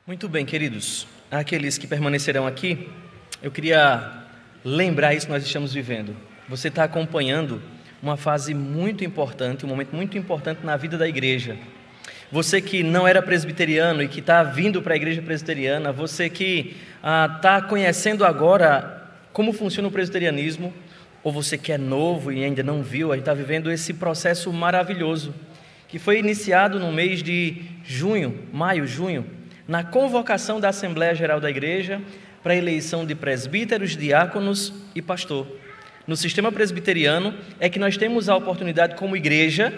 Muito bem, queridos. Aqueles que permanecerão aqui, eu queria lembrar isso que nós estamos vivendo. Você está acompanhando uma fase muito importante, um momento muito importante na vida da igreja. Você que não era presbiteriano e que está vindo para a igreja presbiteriana, você que está conhecendo agora como funciona o presbiterianismo, ou você que é novo e ainda não viu, a gente está vivendo esse processo maravilhoso, que foi iniciado no mês de junho, na convocação da Assembleia Geral da Igreja para a eleição de presbíteros, diáconos e pastor. No sistema presbiteriano é que nós temos a oportunidade como igreja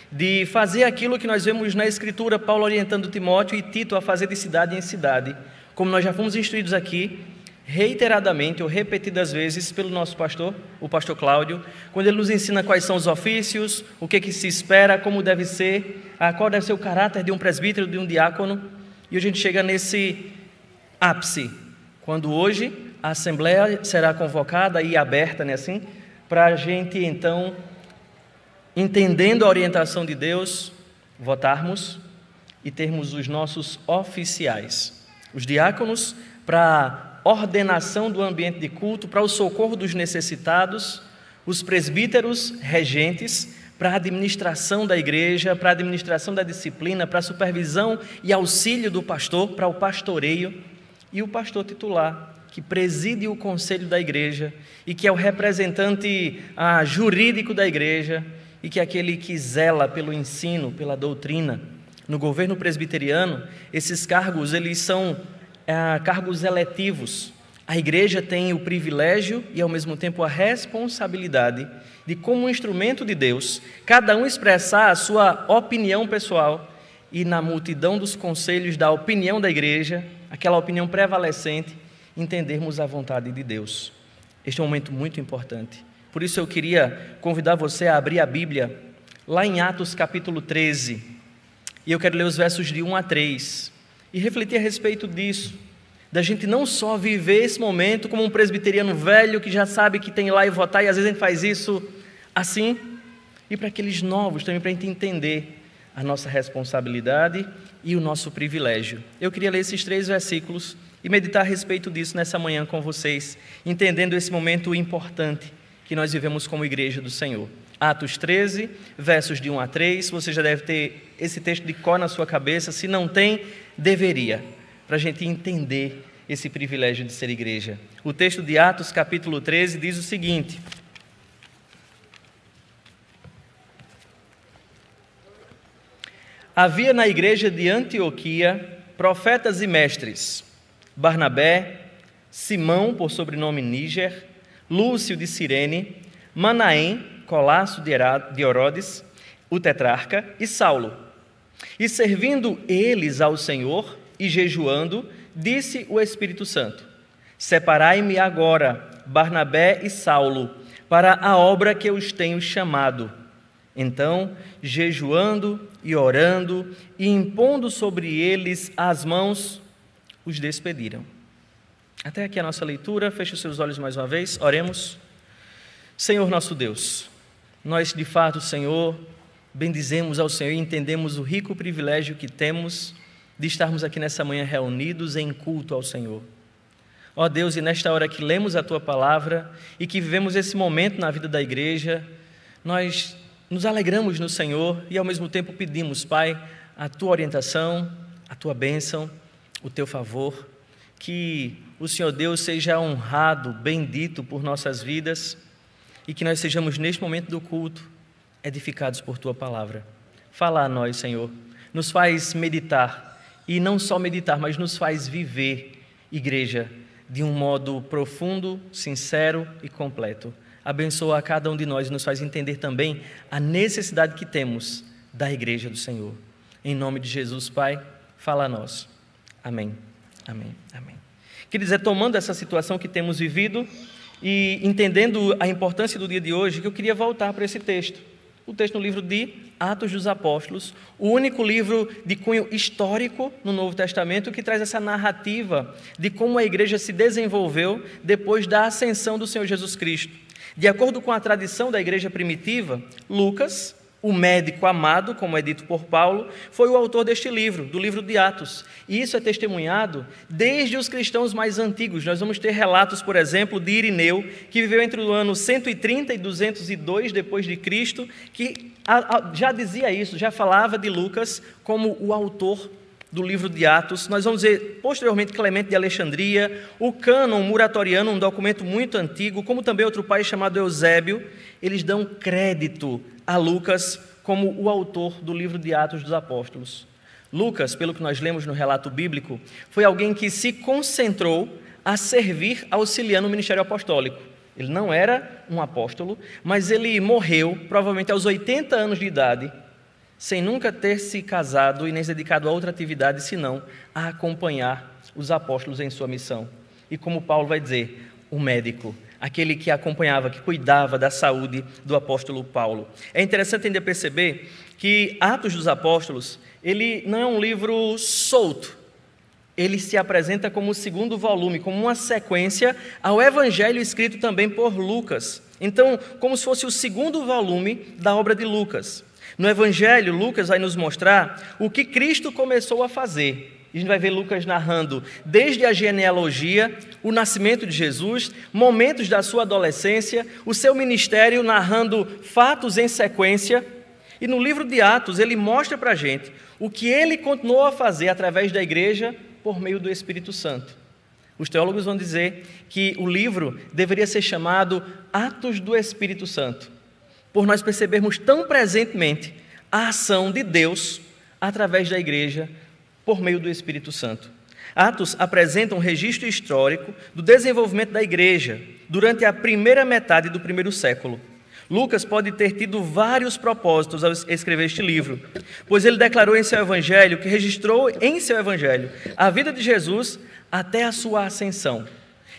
de fazer aquilo que nós vemos na Escritura, Paulo orientando Timóteo e Tito a fazer de cidade em cidade, como nós já fomos instruídos aqui, reiteradamente ou repetidas vezes pelo nosso pastor, o pastor Cláudio, quando ele nos ensina quais são os ofícios, o que se espera, como deve ser, qual deve ser o caráter de um presbítero, de um diácono. E a gente chega nesse ápice, quando hoje a Assembleia será convocada e aberta, né, assim, para a gente então, entendendo a orientação de Deus, votarmos e termos os nossos oficiais. Os diáconos para a ordenação do ambiente de culto, para o socorro dos necessitados, os presbíteros regentes, para a administração da igreja, para a administração da disciplina, para a supervisão e auxílio do pastor, para o pastoreio, e o pastor titular, que preside o conselho da igreja e que é o representante jurídico da igreja e que é aquele que zela pelo ensino, pela doutrina. No governo presbiteriano, esses cargos, eles são cargos eletivos. A igreja tem o privilégio e, ao mesmo tempo, a responsabilidade de, como instrumento de Deus, cada um expressar a sua opinião pessoal e, na multidão dos conselhos da opinião da igreja, aquela opinião prevalecente, entendermos a vontade de Deus. Este é um momento muito importante. Por isso eu queria convidar você a abrir a Bíblia, lá em Atos capítulo 13, e eu quero ler os versos de 1 a 3, e refletir a respeito disso, da gente não só viver esse momento como um presbiteriano velho que já sabe que tem lá e votar, e às vezes a gente faz isso assim, e para aqueles novos também, para a gente entender a nossa responsabilidade e o nosso privilégio. Eu queria ler esses 3 versículos e meditar a respeito disso nessa manhã com vocês, entendendo esse momento importante que nós vivemos como igreja do Senhor. Atos 13, versos de 1 a 3, você já deve ter esse texto de cor na sua cabeça, se não tem, deveria, para a gente entender esse privilégio de ser igreja. O texto de Atos, capítulo 13, diz o seguinte: havia na igreja de Antioquia profetas e mestres, Barnabé, Simão, por sobrenome Níger, Lúcio de Cirene, Manaém, Colasso de Herodes, o tetrarca, e Saulo. E servindo eles ao Senhor e jejuando, disse o Espírito Santo: separai-me agora, Barnabé e Saulo, para a obra que eu os tenho chamado. Então, jejuando e orando e impondo sobre eles as mãos, os despediram. Até aqui a nossa leitura. Feche os seus olhos mais uma vez, oremos. Senhor nosso Deus, nós de fato, Senhor, bendizemos ao Senhor e entendemos o rico privilégio que temos de estarmos aqui nessa manhã reunidos em culto ao Senhor. Ó Deus, e nesta hora que lemos a Tua Palavra e que vivemos esse momento na vida da igreja, nós nos alegramos no Senhor e ao mesmo tempo pedimos, Pai, a Tua orientação, a Tua bênção, o Teu favor, que o Senhor Deus seja honrado, bendito por nossas vidas e que nós sejamos neste momento do culto edificados por Tua Palavra. Fala a nós, Senhor, nos faz meditar, e não só meditar, mas nos faz viver, igreja, de um modo profundo, sincero e completo. Abençoa a cada um de nós e nos faz entender também a necessidade que temos da igreja do Senhor. Em nome de Jesus, Pai, fala a nós. Amém, amém, amém. Queridos, tomando essa situação que temos vivido e entendendo a importância do dia de hoje, que eu queria voltar para esse texto. O texto no livro de Atos dos Apóstolos, o único livro de cunho histórico no Novo Testamento que traz essa narrativa de como a igreja se desenvolveu depois da ascensão do Senhor Jesus Cristo. De acordo com a tradição da igreja primitiva, Lucas, O médico amado, como é dito por Paulo, foi o autor deste livro, do livro de Atos. E isso é testemunhado desde os cristãos mais antigos. Nós vamos ter relatos, por exemplo, de Irineu, que viveu entre o ano 130 e 202 depois de Cristo, que já dizia isso, já falava de Lucas como o autor do livro de Atos. Nós vamos ver posteriormente Clemente de Alexandria, o cânon muratoriano, um documento muito antigo, como também outro pai chamado Eusébio. Eles dão crédito a Lucas como o autor do livro de Atos dos Apóstolos. Lucas, pelo que nós lemos no relato bíblico, foi alguém que se concentrou a servir auxiliando o ministério apostólico. Ele não era um apóstolo, mas ele morreu, provavelmente aos 80 anos de idade, sem nunca ter se casado e nem se dedicado a outra atividade, senão a acompanhar os apóstolos em sua missão. E como Paulo vai dizer, o médico, aquele que acompanhava, que cuidava da saúde do apóstolo Paulo. É interessante ainda perceber que Atos dos Apóstolos, ele não é um livro solto. Ele se apresenta como o segundo volume, como uma sequência ao evangelho escrito também por Lucas. Então, como se fosse o segundo volume da obra de Lucas. No evangelho, Lucas vai nos mostrar o que Cristo começou a fazer. A gente vai ver Lucas narrando desde a genealogia, o nascimento de Jesus, momentos da sua adolescência, o seu ministério, narrando fatos em sequência. E no livro de Atos, ele mostra para a gente o que ele continuou a fazer através da igreja por meio do Espírito Santo. Os teólogos vão dizer que o livro deveria ser chamado Atos do Espírito Santo, por nós percebermos tão presentemente a ação de Deus através da igreja por meio do Espírito Santo. Atos apresenta um registro histórico do desenvolvimento da igreja durante a primeira metade do primeiro século. Lucas pode ter tido vários propósitos ao escrever este livro, pois ele declarou em seu evangelho, que registrou em seu evangelho, a vida de Jesus até a sua ascensão.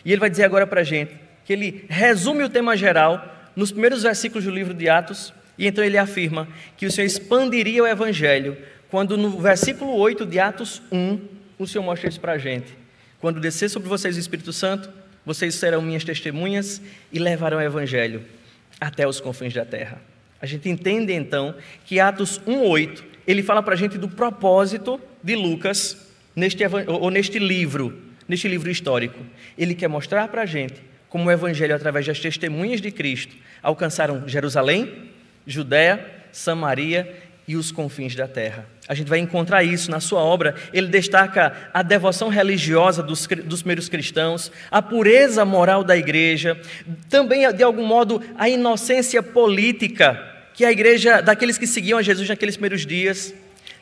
E ele vai dizer agora para a gente que ele resume o tema geral nos primeiros versículos do livro de Atos, e então ele afirma que o Senhor expandiria o evangelho, quando no versículo 8 de Atos 1, o Senhor mostra isso para a gente. Quando descer sobre vocês o Espírito Santo, vocês serão minhas testemunhas e levarão o evangelho até os confins da terra. A gente entende então que Atos 1:8, ele fala para a gente do propósito de Lucas neste livro histórico. Ele quer mostrar para a gente como o evangelho, através das testemunhas de Cristo, alcançaram Jerusalém, Judéia, Samaria e os confins da terra. A gente vai encontrar isso na sua obra. Ele destaca a devoção religiosa dos primeiros cristãos, a pureza moral da igreja, também, de algum modo, a inocência política que a igreja, daqueles que seguiam a Jesus naqueles primeiros dias.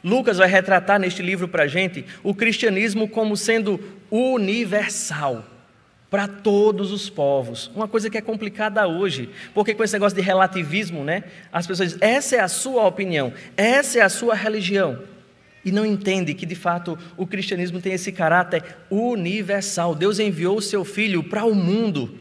Lucas vai retratar neste livro para a gente o cristianismo como sendo universal, para todos os povos. Uma coisa que é complicada hoje, porque com esse negócio de relativismo, né? As pessoas dizem, essa é a sua opinião, essa é a sua religião. E não entende que, de fato, o cristianismo tem esse caráter universal. Deus enviou o seu Filho para o mundo.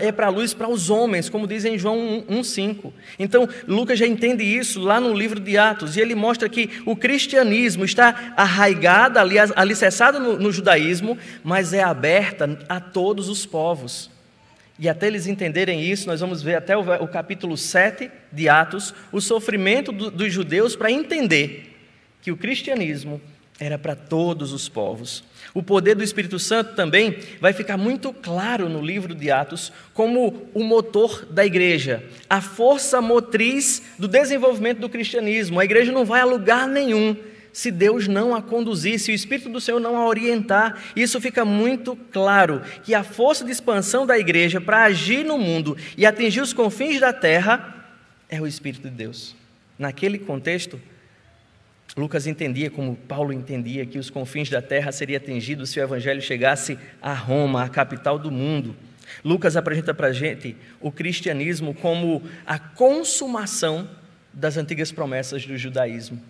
É para a luz, para os homens, como diz em João 1,5. Então, Lucas já entende isso lá no livro de Atos, e ele mostra que o cristianismo está arraigado, alicerçado no judaísmo, mas é aberta a todos os povos. E até eles entenderem isso, nós vamos ver até o capítulo 7 de Atos, o sofrimento dos judeus para entender que o cristianismo era para todos os povos. O poder do Espírito Santo também vai ficar muito claro no livro de Atos como o motor da igreja, a força motriz do desenvolvimento do cristianismo. A igreja não vai a lugar nenhum se Deus não a conduzir, se o Espírito do Senhor não a orientar. Isso fica muito claro, que a força de expansão da igreja para agir no mundo e atingir os confins da terra é o Espírito de Deus. Naquele contexto, Lucas entendia, como Paulo entendia, que os confins da terra seriam atingidos se o evangelho chegasse a Roma, a capital do mundo. Lucas apresenta para a gente o cristianismo como a consumação das antigas promessas do judaísmo.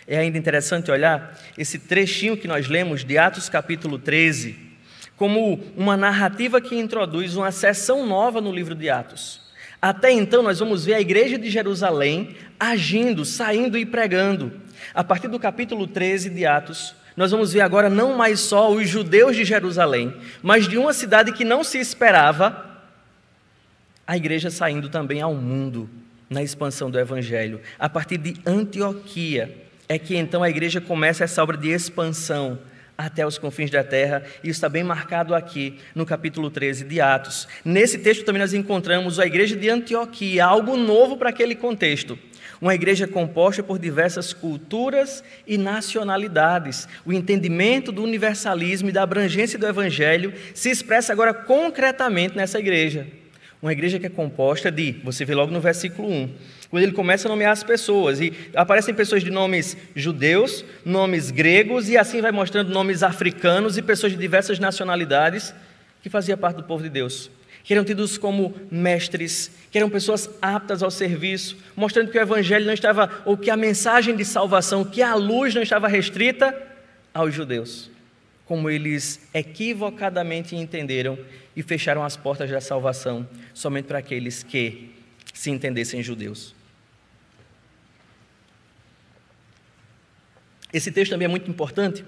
É ainda interessante olhar esse trechinho que nós lemos de Atos capítulo 13, como uma narrativa que introduz uma seção nova no livro de Atos. Até então nós vamos ver a igreja de Jerusalém agindo, saindo e pregando. A partir do capítulo 13 de Atos, nós vamos ver agora não mais só os judeus de Jerusalém, mas de uma cidade que não se esperava, a igreja saindo também ao mundo. na expansão do Evangelho. A partir de Antioquia é que então a igreja começa essa obra de expansão até os confins da terra, e isso está bem marcado aqui no capítulo 13 de Atos. Nesse texto também nós encontramos a igreja de Antioquia, algo novo para aquele contexto. Uma igreja composta por diversas culturas e nacionalidades. O entendimento do universalismo e da abrangência do Evangelho se expressa agora concretamente nessa igreja. Uma igreja que é composta de, você vê logo no versículo 1, quando ele começa a nomear as pessoas, e aparecem pessoas de nomes judeus, nomes gregos, e assim vai mostrando nomes africanos e pessoas de diversas nacionalidades que faziam parte do povo de Deus, que eram tidos como mestres, que eram pessoas aptas ao serviço, mostrando que o Evangelho não estava, ou que a mensagem de salvação, que a luz não estava restrita aos judeus, como eles equivocadamente entenderam e fecharam as portas da salvação somente para aqueles que se entendessem judeus. Esse texto também é muito importante,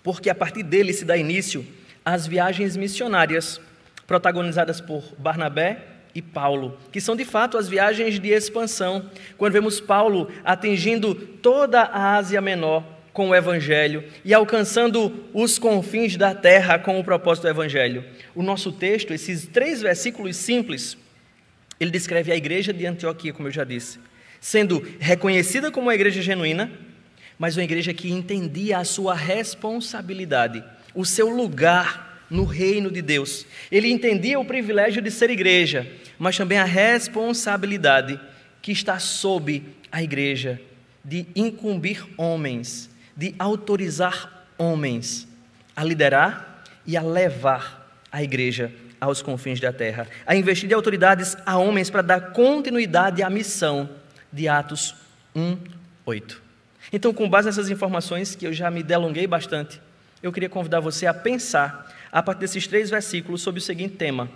porque a partir dele se dá início às viagens missionárias protagonizadas por Barnabé e Paulo, que são de fato as viagens de expansão, quando vemos Paulo atingindo toda a Ásia Menor com o Evangelho e alcançando os confins da terra com o propósito do Evangelho. O nosso texto, esses 3 versículos simples, ele descreve a igreja de Antioquia, como eu já disse, sendo reconhecida como uma igreja genuína, mas uma igreja que entendia a sua responsabilidade, o seu lugar no reino de Deus. Ele entendia o privilégio de ser igreja, mas também a responsabilidade que está sob a igreja de incumbir homens, de autorizar homens a liderar e a levar a igreja aos confins da terra, a investir de autoridades a homens para dar continuidade à missão de Atos 1:8. Então, com base nessas informações, que eu já me delonguei bastante, eu queria convidar você a pensar, a partir desses 3 versículos, sobre o seguinte tema: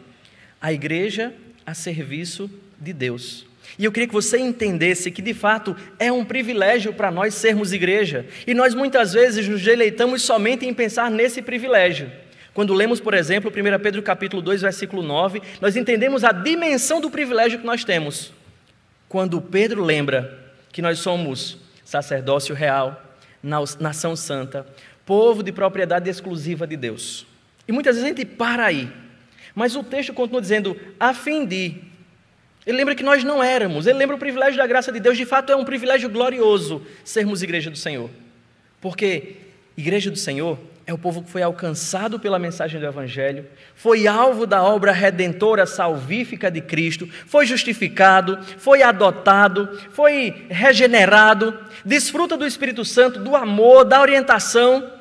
a igreja a serviço de Deus. E eu queria que você entendesse que, de fato, é um privilégio para nós sermos igreja, e nós muitas vezes nos deleitamos somente em pensar nesse privilégio. Quando lemos, por exemplo, 1 Pedro capítulo 2, versículo 9, nós entendemos a dimensão do privilégio que nós temos. Quando Pedro lembra que nós somos sacerdócio real, nação santa, povo de propriedade exclusiva de Deus. E muitas vezes a gente para aí, mas o texto continua dizendo, a fim de... Ele lembra que nós não éramos, ele lembra o privilégio da graça de Deus. De fato é um privilégio glorioso sermos igreja do Senhor, porque igreja do Senhor é o povo que foi alcançado pela mensagem do Evangelho, foi alvo da obra redentora salvífica de Cristo, foi justificado, foi adotado, foi regenerado, desfruta do Espírito Santo, do amor, da orientação.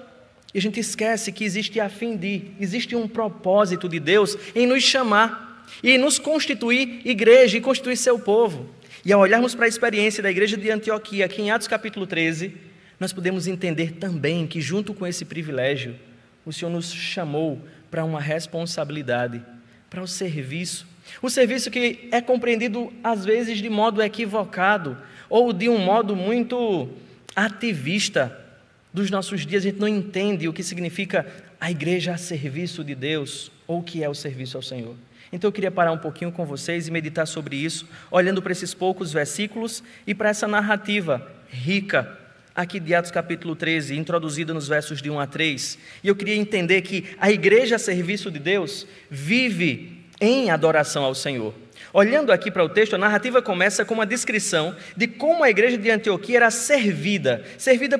E a gente esquece que existe um propósito de Deus em nos chamar e nos constituir igreja e constituir seu povo. E ao olharmos para a experiência da igreja de Antioquia, aqui em Atos capítulo 13, nós podemos entender também que, junto com esse privilégio, o Senhor nos chamou para uma responsabilidade, para o serviço que é compreendido às vezes de modo equivocado ou de um modo muito ativista dos nossos dias. A gente não entende o que significa a igreja a serviço de Deus ou o que é o serviço ao Senhor. Então eu queria parar um pouquinho com vocês e meditar sobre isso, olhando para esses poucos versículos e para essa narrativa rica aqui de Atos capítulo 13, introduzida nos versos de 1 a 3, e eu queria entender que a igreja a serviço de Deus vive em adoração ao Senhor. Olhando aqui para o texto, a narrativa começa com uma descrição de como a igreja de Antioquia era servida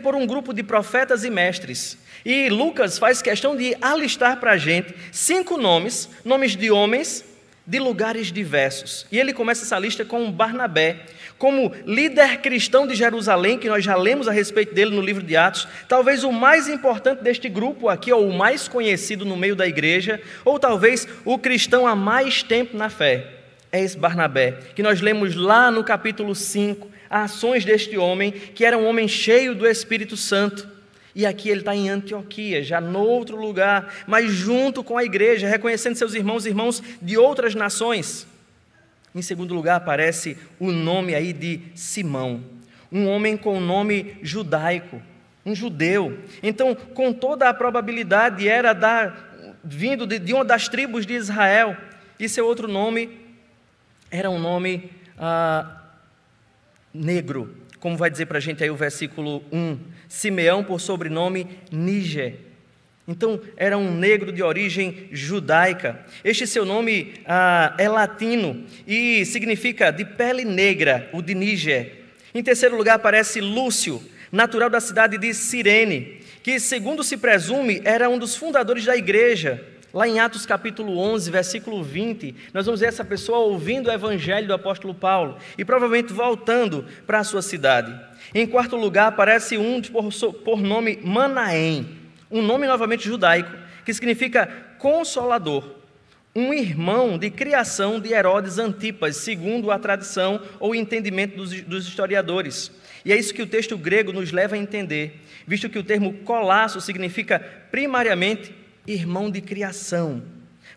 por um grupo de profetas e mestres. E Lucas faz questão de alistar para a gente 5 nomes de homens de lugares diversos. E ele começa essa lista com Barnabé, como líder cristão de Jerusalém, que nós já lemos a respeito dele no livro de Atos, talvez o mais importante deste grupo aqui, ou o mais conhecido no meio da igreja, ou talvez o cristão há mais tempo na fé. É esse Barnabé, que nós lemos lá no capítulo 5, as ações deste homem, que era um homem cheio do Espírito Santo. E aqui ele está em Antioquia, já no outro lugar, mas junto com a igreja, reconhecendo seus irmãos de outras nações. Em segundo lugar, aparece o nome aí de Simão, um homem com nome judaico, um judeu. Então, com toda a probabilidade, era vindo de uma das tribos de Israel. E seu outro nome era um nome negro, como vai dizer para a gente aí o versículo 1, Simeão por sobrenome Níger. Então, era um negro de origem judaica. Este seu nome é latino e significa de pele negra, o de Níger. Em terceiro lugar aparece Lúcio, natural da cidade de Cirene, que, segundo se presume, era um dos fundadores da igreja. Lá em Atos capítulo 11, versículo 20, nós vamos ver essa pessoa ouvindo o evangelho do apóstolo Paulo e provavelmente voltando para a sua cidade. Em quarto lugar aparece um por nome Manaém, um nome novamente judaico, que significa consolador, um irmão de criação de Herodes Antipas, segundo a tradição ou entendimento dos historiadores. E é isso que o texto grego nos leva a entender, visto que o termo colasso significa primariamente irmão de criação,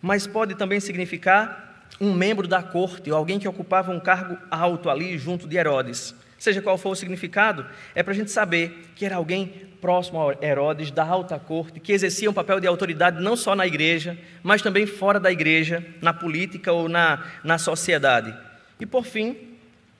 mas pode também significar um membro da corte, ou alguém que ocupava um cargo alto ali junto de Herodes. Seja qual for o significado, é para a gente saber que era alguém próximo a Herodes, da alta corte, que exercia um papel de autoridade não só na igreja, mas também fora da igreja, na política ou na sociedade. E por fim,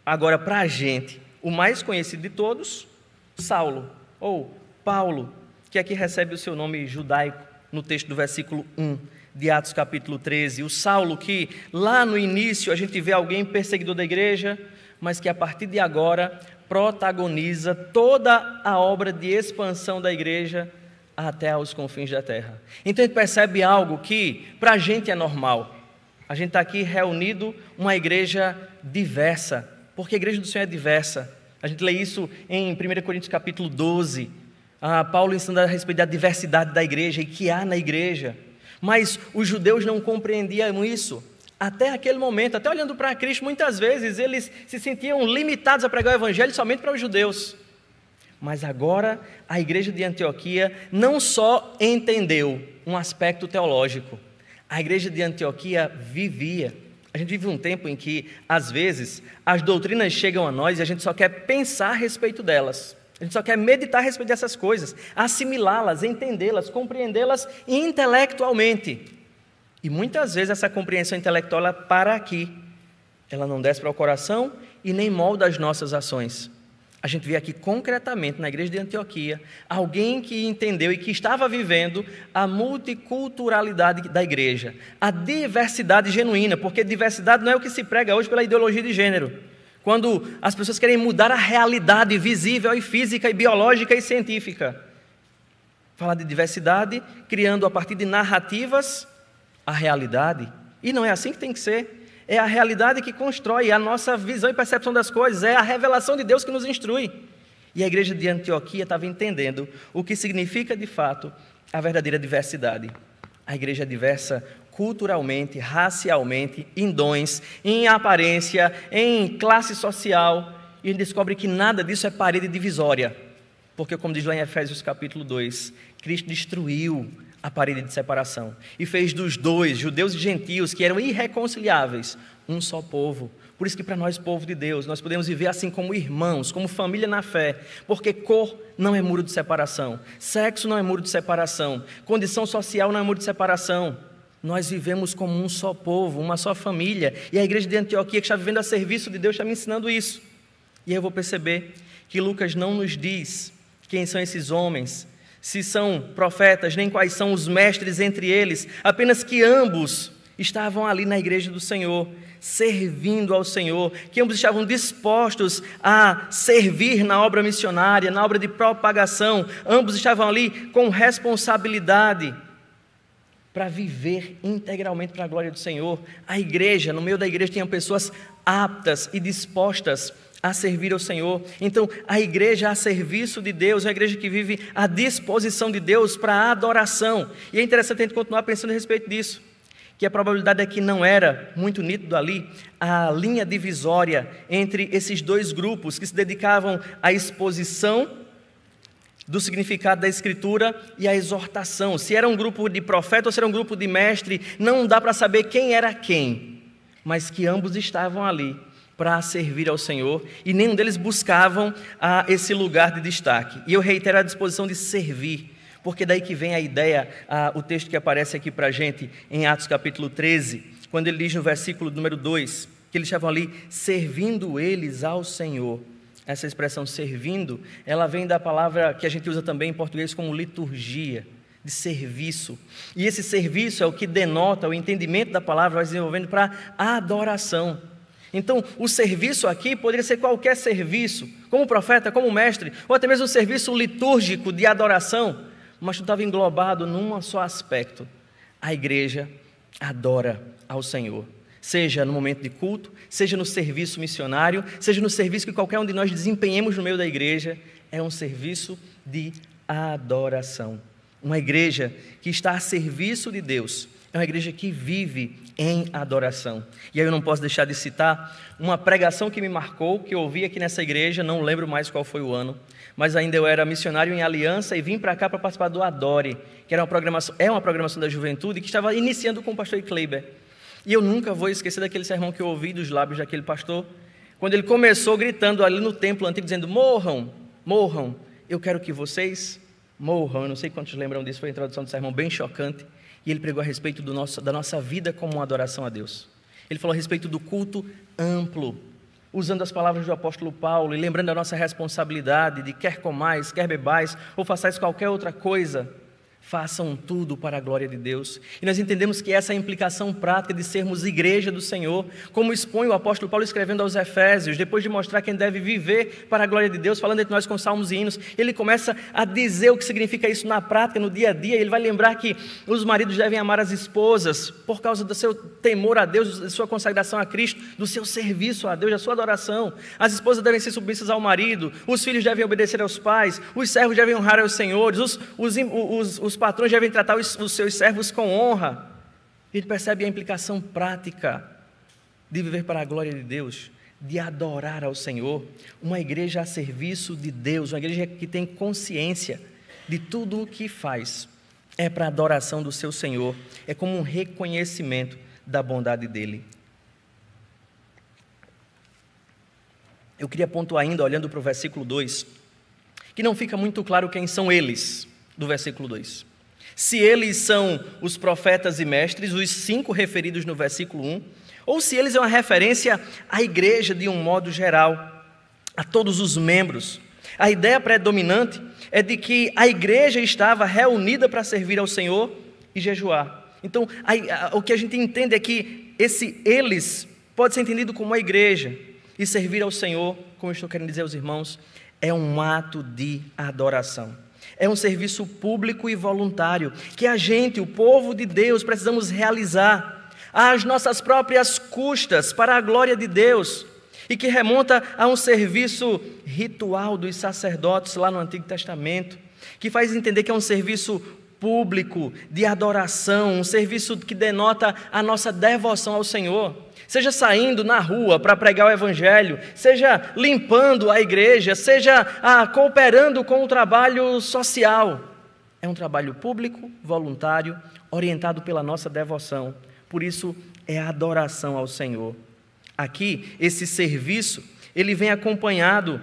agora para a gente, o mais conhecido de todos, Saulo, ou Paulo, que aqui recebe o seu nome judaico no texto do versículo 1 de Atos capítulo 13. O Saulo que lá no início a gente vê alguém perseguidor da igreja, mas que a partir de agora protagoniza toda a obra de expansão da igreja até aos confins da terra. Então a gente percebe algo que para a gente é normal. A gente está aqui reunido, uma igreja diversa, porque a igreja do Senhor é diversa. A gente lê isso em 1 Coríntios capítulo 12, Paulo ensinando a respeito da diversidade da igreja e que há na igreja. Mas os judeus não compreendiam isso. Até aquele momento, até olhando para Cristo, muitas vezes eles se sentiam limitados a pregar o evangelho somente para os judeus. Mas agora a igreja de Antioquia não só entendeu um aspecto teológico, a igreja de Antioquia vivia. A gente vive um tempo em que, às vezes, as doutrinas chegam a nós e a gente só quer pensar a respeito delas. A gente só quer meditar a respeito dessas coisas, assimilá-las, entendê-las, compreendê-las intelectualmente. E muitas vezes essa compreensão intelectual ela para aqui, ela não desce para o coração e nem molda as nossas ações. A gente vê aqui concretamente na igreja de Antioquia, alguém que entendeu e que estava vivendo a multiculturalidade da igreja, a diversidade genuína, porque diversidade não é o que se prega hoje pela ideologia de gênero, quando as pessoas querem mudar a realidade visível e física e biológica e científica. Falar de diversidade, criando a partir de narrativas a realidade, e não é assim que tem que ser. É a realidade que constrói a nossa visão e percepção das coisas, é a revelação de Deus que nos instrui. E a igreja de Antioquia estava entendendo o que significa de fato a verdadeira diversidade. A igreja é diversa culturalmente, racialmente, em dons, em aparência, em classe social, e a gente descobre que nada disso é parede divisória, porque como diz lá em Efésios capítulo 2, Cristo destruiu a parede de separação e fez dos dois, judeus e gentios, que eram irreconciliáveis, um só povo. Por isso que para nós, povo de Deus, nós podemos viver assim como irmãos, como família na fé, porque cor não é muro de separação, sexo não é muro de separação, condição social não é muro de separação. Nós vivemos como um só povo, uma só família, e a igreja de Antioquia que está vivendo a serviço de Deus está me ensinando isso. E aí eu vou perceber que Lucas não nos diz quem são esses homens, se são profetas, nem quais são os mestres entre eles, apenas que ambos estavam ali na igreja do Senhor, servindo ao Senhor, que ambos estavam dispostos a servir na obra missionária, na obra de propagação, ambos estavam ali com responsabilidade para viver integralmente para a glória do Senhor. A igreja, no meio da igreja tinham pessoas aptas e dispostas a servir ao Senhor. Então, a igreja a serviço de Deus, é a igreja que vive à disposição de Deus para a adoração. E é interessante a gente continuar pensando a respeito disso, que a probabilidade é que não era muito nítido ali a linha divisória entre esses dois grupos que se dedicavam à exposição do significado da Escritura e à exortação. Se era um grupo de profeta ou se era um grupo de mestre, não dá para saber quem era quem, mas que ambos estavam ali para servir ao Senhor, e nenhum deles buscavam esse lugar de destaque. E eu reitero a disposição de servir, porque daí que vem a ideia, o texto que aparece aqui para a gente em Atos capítulo 13, quando ele diz no versículo número 2, que eles estavam ali servindo eles ao Senhor. essa expressão servindo, ela vem da palavra que a gente usa também em português como liturgia, de serviço. E esse serviço é o que denota o entendimento da palavra, vai desenvolvendo para adoração. Então, o serviço aqui poderia ser qualquer serviço, como profeta, como mestre, ou até mesmo um serviço litúrgico de adoração, mas tudo estava englobado num só aspecto. A igreja adora ao Senhor, seja no momento de culto, seja no serviço missionário, seja no serviço que qualquer um de nós desempenhemos no meio da igreja, é um serviço de adoração. Uma igreja que está a serviço de Deus, é uma igreja que vive em adoração. E aí eu não posso deixar de citar uma pregação que me marcou, que eu ouvi aqui nessa igreja, não lembro mais qual foi o ano, mas ainda eu era missionário em Aliança e vim para cá para participar do Adore, que era uma programação da juventude que estava iniciando com o pastor Kleiber. E eu nunca vou esquecer daquele sermão que eu ouvi dos lábios daquele pastor, quando ele começou gritando ali no templo antigo, dizendo: morram, morram, eu quero que vocês morram. Eu não sei quantos lembram disso, foi a introdução do sermão bem chocante. E ele pregou a respeito da nossa vida como uma adoração a Deus. Ele falou a respeito do culto amplo, usando as palavras do apóstolo Paulo e lembrando a nossa responsabilidade de quer comais, quer bebais ou façais qualquer outra coisa, façam tudo para a glória de Deus. E nós entendemos que essa é a implicação prática de sermos igreja do Senhor, como expõe o apóstolo Paulo escrevendo aos Efésios, depois de mostrar quem deve viver para a glória de Deus, falando entre nós com salmos e hinos, ele começa a dizer o que significa isso na prática, no dia a dia. Ele vai lembrar que os maridos devem amar as esposas por causa do seu temor a Deus, da sua consagração a Cristo, do seu serviço a Deus, da sua adoração. As esposas devem ser submissas ao marido, os filhos devem obedecer aos pais, os servos devem honrar aos senhores, os patrões devem tratar os seus servos com honra. A gente percebe a implicação prática de viver para a glória de Deus, de adorar ao Senhor. Uma igreja a serviço de Deus, uma igreja que tem consciência de tudo o que faz, é para a adoração do seu Senhor, é como um reconhecimento da bondade dEle. Eu queria pontuar ainda, olhando para o versículo 2, que não fica muito claro quem são eles, do versículo 2. Se eles são os profetas e mestres, os 5 referidos no versículo 1, ou se eles é uma referência à igreja de um modo geral, a todos os membros. A ideia predominante é de que a igreja estava reunida para servir ao Senhor e jejuar. Então, o que a gente entende é que esse eles pode ser entendido como a igreja, e servir ao Senhor, como eu estou querendo dizer aos irmãos, é um ato de adoração. É um serviço público e voluntário, que a gente, o povo de Deus, precisamos realizar às nossas próprias custas, para a glória de Deus, e que remonta a um serviço ritual dos sacerdotes lá no Antigo Testamento, que faz entender que é um serviço público de adoração, um serviço que denota a nossa devoção ao Senhor. Seja saindo na rua para pregar o Evangelho, seja limpando a igreja, seja cooperando com o trabalho social. É um trabalho público, voluntário, orientado pela nossa devoção. Por isso, é a adoração ao Senhor. Aqui, esse serviço, ele vem acompanhado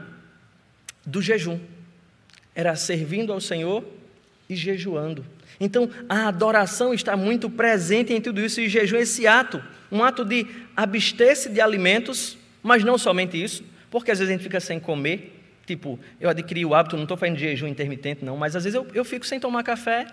do jejum. Era servindo ao Senhor e jejuando. Então, a adoração está muito presente em tudo isso, e jejum é esse ato, um ato de abster-se de alimentos, mas não somente isso, porque às vezes a gente fica sem comer, tipo, eu adquiri o hábito, não estou fazendo jejum intermitente não, mas às vezes eu fico sem tomar café,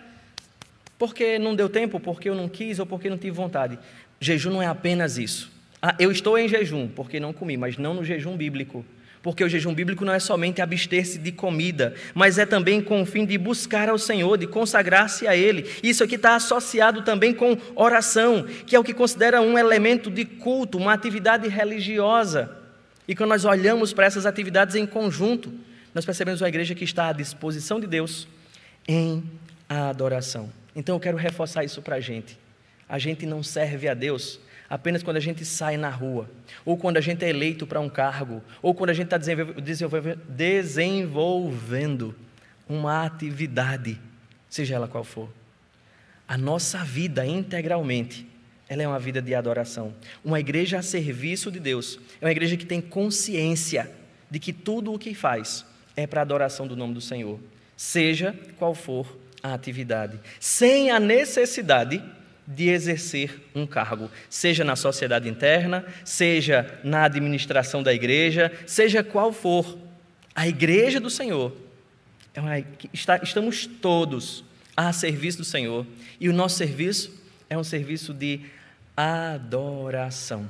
porque não deu tempo, porque eu não quis, ou porque não tive vontade. Jejum não é apenas isso. Eu estou em jejum, porque não comi, mas não no jejum bíblico. Porque o jejum bíblico não é somente abster-se de comida, mas é também com o fim de buscar ao Senhor, de consagrar-se a Ele. Isso aqui está associado também com oração, que é o que considera um elemento de culto, uma atividade religiosa. E quando nós olhamos para essas atividades em conjunto, nós percebemos uma igreja que está à disposição de Deus em adoração. Então eu quero reforçar isso para a gente. A gente não serve a Deus apenas quando a gente sai na rua, ou quando a gente é eleito para um cargo, ou quando a gente está desenvolvendo uma atividade, seja ela qual for. A nossa vida integralmente, ela é uma vida de adoração. Uma igreja a serviço de Deus é uma igreja que tem consciência de que tudo o que faz é para a adoração do nome do Senhor, seja qual for a atividade, sem a necessidade de exercer um cargo, seja na sociedade interna, seja na administração da igreja, seja qual for A igreja do Senhor, estamos todos a serviço do Senhor, e o nosso serviço é um serviço de adoração.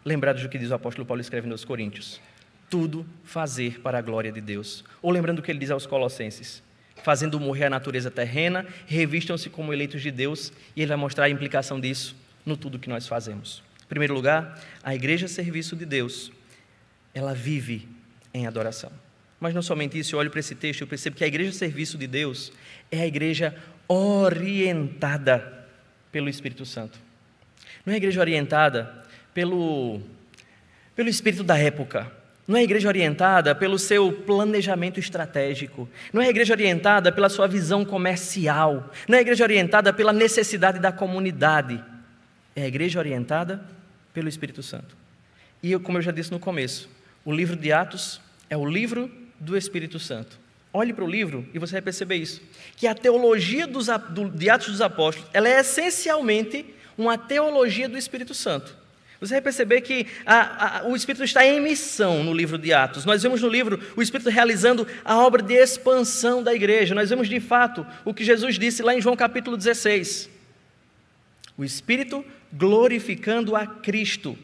Lembrados do que diz o apóstolo Paulo escrevendo aos Coríntios: tudo fazer para a glória de Deus. Ou lembrando o que ele diz aos Colossenses: fazendo morrer a natureza terrena, revistam-se como eleitos de Deus, e ele vai mostrar a implicação disso no tudo que nós fazemos. Em primeiro lugar, a igreja serviço de Deus, ela vive em adoração. Mas não somente isso, eu olho para esse texto e eu percebo que a igreja serviço de Deus é a igreja orientada pelo Espírito Santo. Não é a igreja orientada pelo espírito da época. Não é a igreja orientada pelo seu planejamento estratégico. Não é a igreja orientada pela sua visão comercial. Não é a igreja orientada pela necessidade da comunidade. É a igreja orientada pelo Espírito Santo. E como eu já disse no começo, o livro de Atos é o livro do Espírito Santo. Olhe para o livro e você vai perceber isso, que a teologia de Atos dos Apóstolos, ela é essencialmente uma teologia do Espírito Santo. Você vai perceber que o Espírito está em missão no livro de Atos. Nós vemos no livro o Espírito realizando a obra de expansão da igreja. Nós vemos de fato o que Jesus disse lá em João capítulo 16. O Espírito glorificando a Cristo.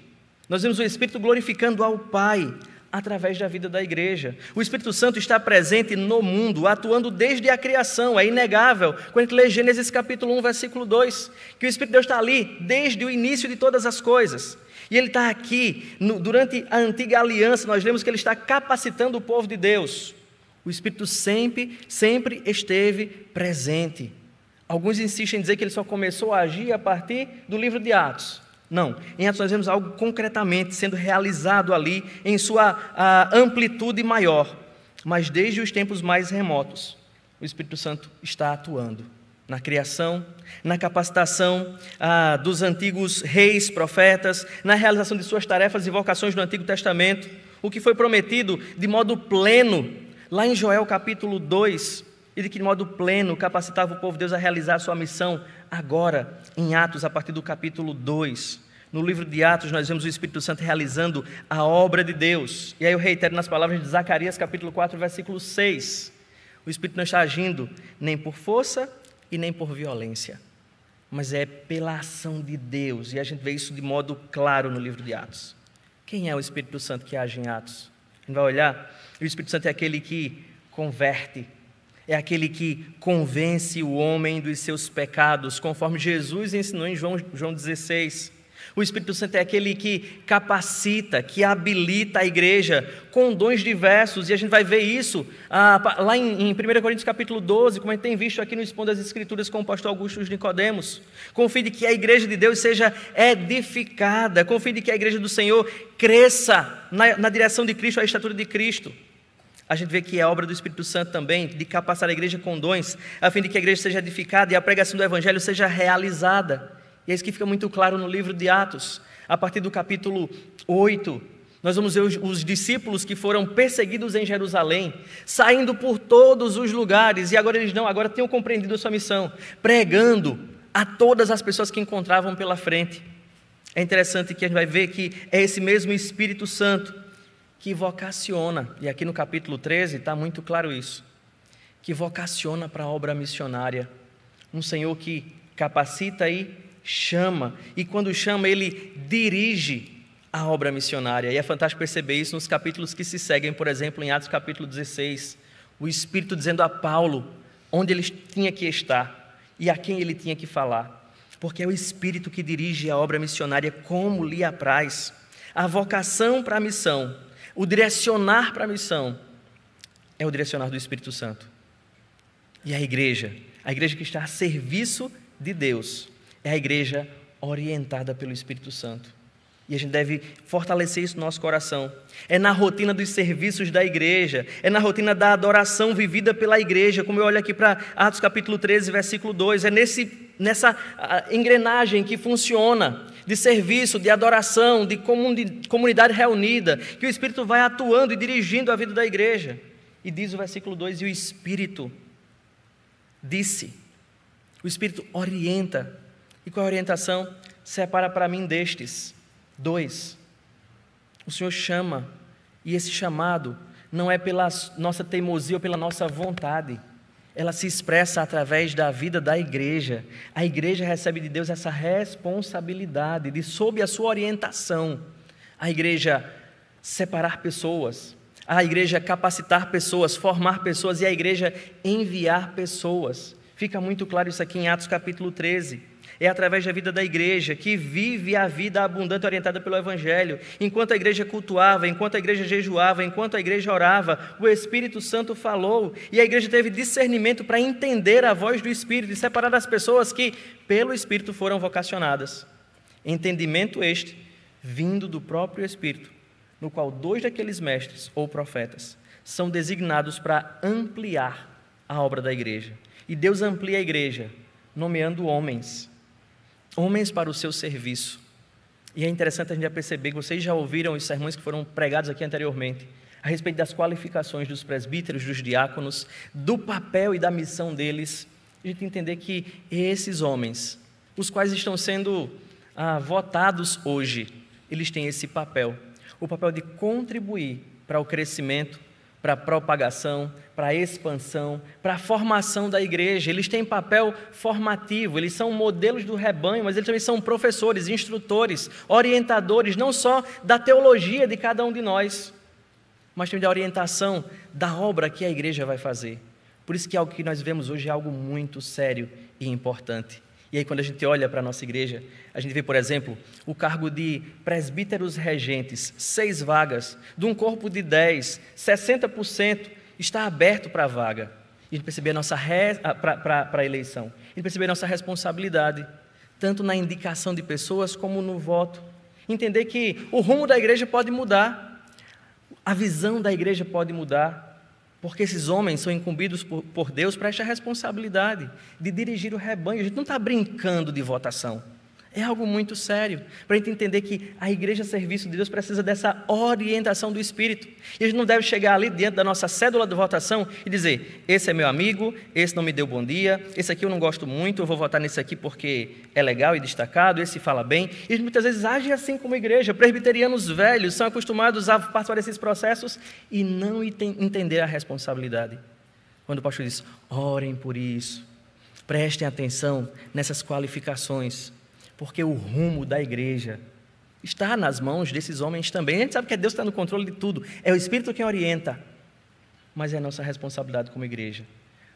Nós vemos o Espírito glorificando ao Pai através da vida da igreja. O Espírito Santo está presente no mundo, atuando desde a criação. É inegável, quando a gente lê Gênesis capítulo 1, versículo 2, que o Espírito de Deus está ali desde o início de todas as coisas. E Ele está aqui, durante a antiga aliança, nós lemos que Ele está capacitando o povo de Deus. O Espírito sempre esteve presente. Alguns insistem em dizer que Ele só começou a agir a partir do livro de Atos. Não, em Atos nós vemos algo concretamente sendo realizado ali em sua amplitude maior, mas desde os tempos mais remotos, o Espírito Santo está atuando na criação, na capacitação dos antigos reis, profetas, na realização de suas tarefas e vocações no Antigo Testamento, o que foi prometido de modo pleno, lá em Joel capítulo 2, e de que modo pleno capacitava o povo de Deus a realizar a sua missão agora, em Atos, a partir do capítulo 2. No livro de Atos nós vemos o Espírito Santo realizando a obra de Deus. E aí eu reitero nas palavras de Zacarias capítulo 4, versículo 6. O Espírito não está agindo nem por força e nem por violência, mas é pela ação de Deus. E a gente vê isso de modo claro no livro de Atos. Quem é o Espírito Santo que age em Atos? A gente vai olhar, o Espírito Santo é aquele que converte, é aquele que convence o homem dos seus pecados, conforme Jesus ensinou em João 16. O Espírito Santo é aquele que capacita, que habilita a igreja com dons diversos, e a gente vai ver isso lá em 1 Coríntios capítulo 12, como a gente tem visto aqui no Expondo das Escrituras com o pastor Augusto Nicodemos, com o fim de que a igreja de Deus seja edificada, com o fim de que a igreja do Senhor cresça na direção de Cristo, à estatura de Cristo. A gente vê que é a obra do Espírito Santo também, de capacitar a igreja com dons, a fim de que a igreja seja edificada e a pregação do Evangelho seja realizada. E é isso que fica muito claro no livro de Atos. A partir do capítulo 8, nós vamos ver os discípulos que foram perseguidos em Jerusalém, saindo por todos os lugares, e agora agora tinham compreendido a sua missão, pregando a todas as pessoas que encontravam pela frente. É interessante que a gente vai ver que é esse mesmo Espírito Santo que vocaciona, e aqui no capítulo 13 está muito claro isso, que vocaciona para a obra missionária. Um Senhor que capacita e chama, e quando chama Ele dirige a obra missionária. E é fantástico perceber isso nos capítulos que se seguem, por exemplo, em Atos capítulo 16, o Espírito dizendo a Paulo onde ele tinha que estar e a quem ele tinha que falar, porque é o Espírito que dirige a obra missionária como lhe apraz. A vocação para a missão, o direcionar para a missão, é o direcionar do Espírito Santo. E a igreja que está a serviço de Deus, é a igreja orientada pelo Espírito Santo. E a gente deve fortalecer isso no nosso coração. É na rotina dos serviços da igreja, é na rotina da adoração vivida pela igreja, como eu olho aqui para Atos capítulo 13, versículo 2, é nessa engrenagem que funciona, de serviço, de adoração, de comunidade reunida, que o Espírito vai atuando e dirigindo a vida da igreja. E diz o versículo 2, e o Espírito disse, o Espírito orienta. E qual é a orientação? Separa para mim destes 2. O Senhor chama, e esse chamado não é pela nossa teimosia ou pela nossa vontade. Ela se expressa através da vida da igreja. A igreja recebe de Deus essa responsabilidade de, sob a sua orientação, a igreja separar pessoas, a igreja capacitar pessoas, formar pessoas e a igreja enviar pessoas. Fica muito claro isso aqui em Atos capítulo 13. É através da vida da igreja, que vive a vida abundante orientada pelo Evangelho. Enquanto a igreja cultuava, enquanto a igreja jejuava, enquanto a igreja orava, o Espírito Santo falou, e a igreja teve discernimento para entender a voz do Espírito e separar as pessoas que, pelo Espírito, foram vocacionadas. Entendimento este, vindo do próprio Espírito, no qual 2 daqueles mestres ou profetas são designados para ampliar a obra da igreja. E Deus amplia a igreja, nomeando homens para o seu serviço. E é interessante a gente já perceber que vocês já ouviram os sermões que foram pregados aqui anteriormente, a respeito das qualificações dos presbíteros, dos diáconos, do papel e da missão deles, a gente entender que esses homens, os quais estão sendo votados hoje, eles têm esse papel, o papel de contribuir para o crescimento, para a propagação, para a expansão, para a formação da igreja. Eles têm papel formativo, eles são modelos do rebanho, mas eles também são professores, instrutores, orientadores, não só da teologia de cada um de nós, mas também da orientação da obra que a igreja vai fazer. Por isso que algo que nós vemos hoje é algo muito sério e importante. E aí quando a gente olha para a nossa igreja, a gente vê, por exemplo, o cargo de presbíteros regentes, 6 vagas, de um corpo de 10, 60% está aberto para a vaga. E a gente perceber para a eleição. A gente perceber a nossa responsabilidade, tanto na indicação de pessoas como no voto. Entender que o rumo da igreja pode mudar, a visão da igreja pode mudar, porque esses homens são incumbidos por Deus para esta responsabilidade de dirigir o rebanho. A gente não está brincando de votação. É algo muito sério, para a gente entender que a igreja a serviço de Deus precisa dessa orientação do Espírito. E a gente não deve chegar ali diante da nossa cédula de votação e dizer, esse é meu amigo, esse não me deu bom dia, esse aqui eu não gosto muito, eu vou votar nesse aqui porque é legal e destacado, esse fala bem. E a gente muitas vezes age assim como igreja. Presbiterianos velhos são acostumados a participar desses processos e não entender a responsabilidade. Quando o pastor diz, orem por isso, prestem atenção nessas qualificações, porque o rumo da igreja está nas mãos desses homens também. A gente sabe que Deus está no controle de tudo, é o Espírito quem orienta, mas é a nossa responsabilidade como igreja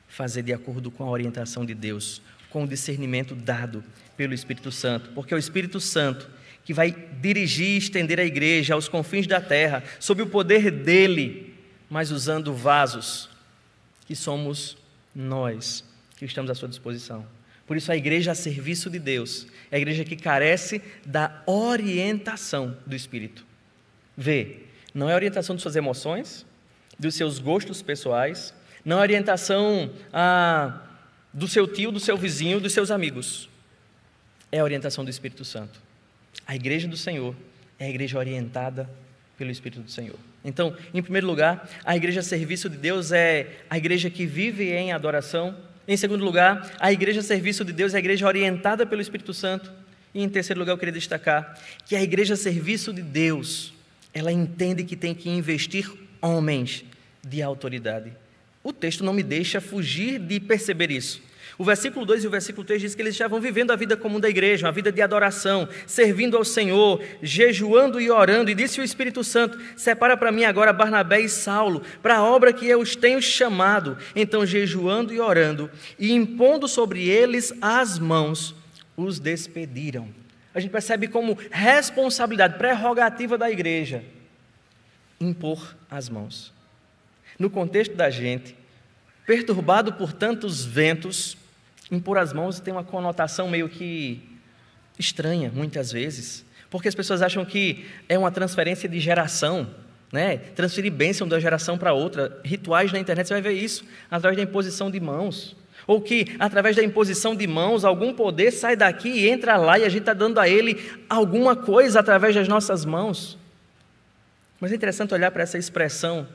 fazer de acordo com a orientação de Deus, com o discernimento dado pelo Espírito Santo, porque é o Espírito Santo que vai dirigir e estender a igreja aos confins da terra, sob o poder dele, mas usando vasos que somos nós, que estamos à sua disposição. Por isso a igreja a serviço de Deus é a igreja que carece da orientação do Espírito. Vê, não é a orientação de suas emoções, dos seus gostos pessoais, não é a orientação do seu tio, do seu vizinho, dos seus amigos. É a orientação do Espírito Santo. A igreja do Senhor é a igreja orientada pelo Espírito do Senhor. Então, em primeiro lugar, a igreja a serviço de Deus é a igreja que vive em adoração. Em segundo lugar, a igreja a serviço de Deus é a igreja orientada pelo Espírito Santo. E em terceiro lugar, eu queria destacar que a igreja a serviço de Deus, ela entende que tem que investir homens de autoridade. O texto não me deixa fugir de perceber isso. O versículo 2 e o versículo 3 diz que eles estavam vivendo a vida comum da igreja, uma vida de adoração, servindo ao Senhor, jejuando e orando. E disse o Espírito Santo, separa para mim agora Barnabé e Saulo, para a obra que eu os tenho chamado. Então, jejuando e orando, e impondo sobre eles as mãos, os despediram. A gente percebe como responsabilidade, prerrogativa da igreja, impor as mãos. No contexto da gente, perturbado por tantos ventos, impor as mãos tem uma conotação meio que estranha, muitas vezes, porque as pessoas acham que é uma transferência de geração, né? Transferir bênção de uma geração para outra. Rituais na internet, você vai ver isso, através da imposição de mãos, ou que através da imposição de mãos, algum poder sai daqui e entra lá, e a gente está dando a ele alguma coisa através das nossas mãos. Mas é interessante olhar para essa expressão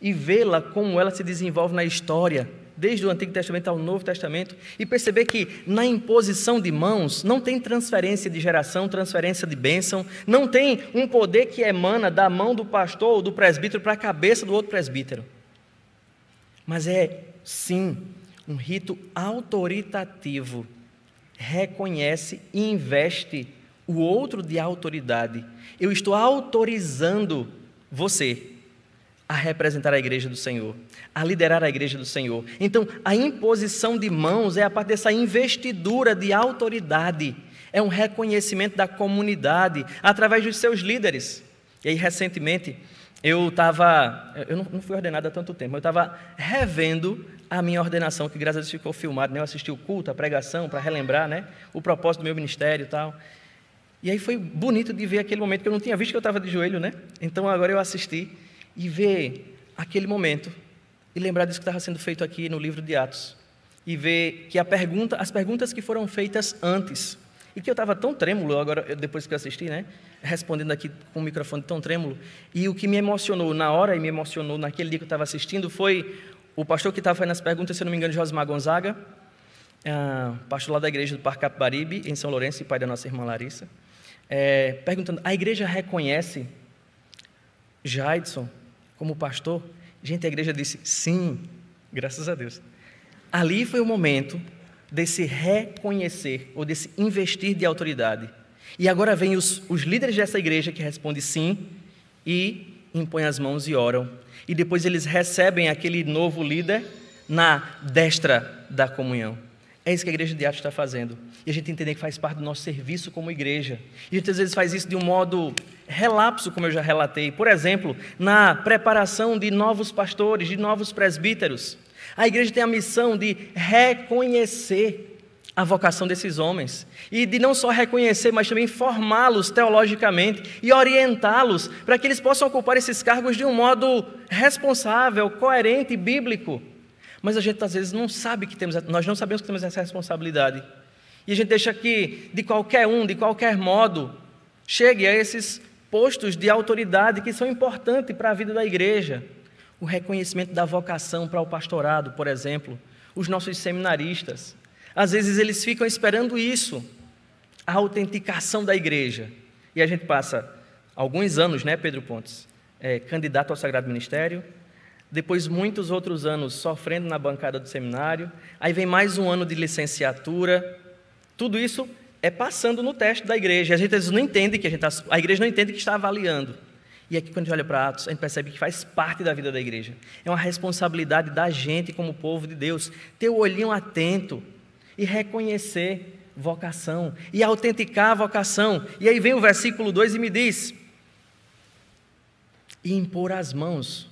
e vê-la como ela se desenvolve na história desde o Antigo Testamento ao Novo Testamento, e perceber que na imposição de mãos não tem transferência de geração, transferência de bênção, não tem um poder que emana da mão do pastor ou do presbítero para a cabeça do outro presbítero. Mas é, sim, um rito autoritativo. Reconhece e investe o outro de autoridade. Eu estou autorizando você a representar a igreja do Senhor, a liderar a igreja do Senhor. Então, a imposição de mãos é a parte dessa investidura de autoridade, é um reconhecimento da comunidade através dos seus líderes. E aí, recentemente, eu não fui ordenado há tanto tempo, mas eu estava revendo a minha ordenação, que graças a Deus ficou filmado, né? Eu assisti o culto, a pregação, para relembrar, né, o propósito do meu ministério e tal. E aí foi bonito de ver aquele momento, que eu não tinha visto que eu estava de joelho, né? Então agora eu assisti e ver aquele momento e lembrar disso que estava sendo feito aqui no livro de Atos. E ver que as perguntas que foram feitas antes, e que eu estava tão trêmulo agora, depois que eu assisti, né? Respondendo aqui com o microfone tão trêmulo. E o que me emocionou na hora e me emocionou naquele dia que eu estava assistindo foi o pastor que estava fazendo as perguntas, se eu não me engano, Josimar Gonzaga, pastor lá da igreja do Parque Capibaribe, em São Lourenço, e pai da nossa irmã Larissa, perguntando: a igreja reconhece Jaidson como pastor? Gente, a igreja disse sim, graças a Deus. Ali foi o momento desse reconhecer, ou desse investir de autoridade. E agora vem os líderes dessa igreja que respondem sim, e impõem as mãos e oram. E depois eles recebem aquele novo líder na destra da comunhão. É isso que a igreja de Atos está fazendo. E a gente entender que faz parte do nosso serviço como igreja. E a gente às vezes faz isso de um modo relapso, como eu já relatei. Por exemplo, na preparação de novos pastores, de novos presbíteros. A igreja tem a missão de reconhecer a vocação desses homens. E de não só reconhecer, mas também formá-los teologicamente e orientá-los para que eles possam ocupar esses cargos de um modo responsável, coerente e bíblico. Mas a gente às vezes não sabe que nós não sabemos que temos essa responsabilidade. E a gente deixa que, de qualquer modo, chegue a esses postos de autoridade que são importantes para a vida da igreja. O reconhecimento da vocação para o pastorado, por exemplo, os nossos seminaristas. Às vezes eles ficam esperando isso, a autenticação da igreja. E a gente passa alguns anos, né, Pedro Pontes, candidato ao Sagrado Ministério, depois muitos outros anos sofrendo na bancada do seminário, aí vem mais um ano de licenciatura, tudo isso é passando no teste da igreja, e a gente às vezes não entende que a igreja não entende que está avaliando. E aqui quando a gente olha para Atos, a gente percebe que faz parte da vida da igreja, é uma responsabilidade da gente como povo de Deus, ter o olhinho atento e reconhecer vocação, e autenticar a vocação. E aí vem o versículo 2 e me diz: e impor as mãos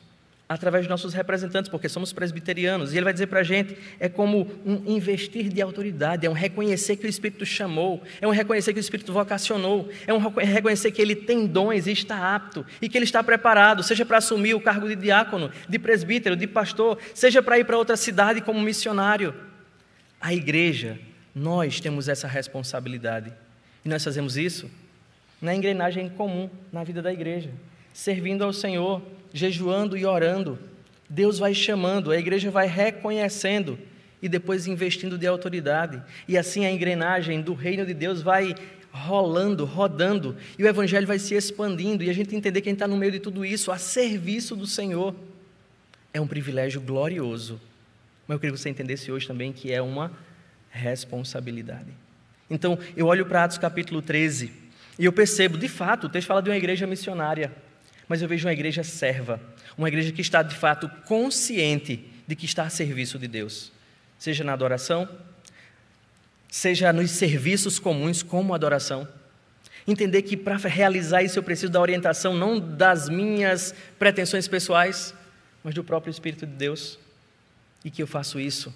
através dos nossos representantes, porque somos presbiterianos. E ele vai dizer para a gente, é como um investir de autoridade, é um reconhecer que o Espírito chamou, é um reconhecer que o Espírito vocacionou, é um reconhecer que ele tem dons e está apto, e que ele está preparado, seja para assumir o cargo de diácono, de presbítero, de pastor, seja para ir para outra cidade como missionário. A igreja, nós temos essa responsabilidade. E nós fazemos isso na engrenagem comum, na vida da igreja, servindo ao Senhor, jejuando e orando. Deus vai chamando, a igreja vai reconhecendo e depois investindo de autoridade. E assim a engrenagem do reino de Deus vai rolando, rodando, e o evangelho vai se expandindo, e a gente entender que a gente está no meio de tudo isso, a serviço do Senhor. É um privilégio glorioso, mas eu queria que você entendesse hoje também que é uma responsabilidade. Então, eu olho para Atos capítulo 13, e eu percebo, de fato, o texto fala de uma igreja missionária, mas eu vejo uma igreja serva, uma igreja que está de fato consciente de que está a serviço de Deus, seja na adoração, seja nos serviços comuns como adoração. Entender que para realizar isso eu preciso da orientação não das minhas pretensões pessoais, mas do próprio Espírito de Deus, e que eu faço isso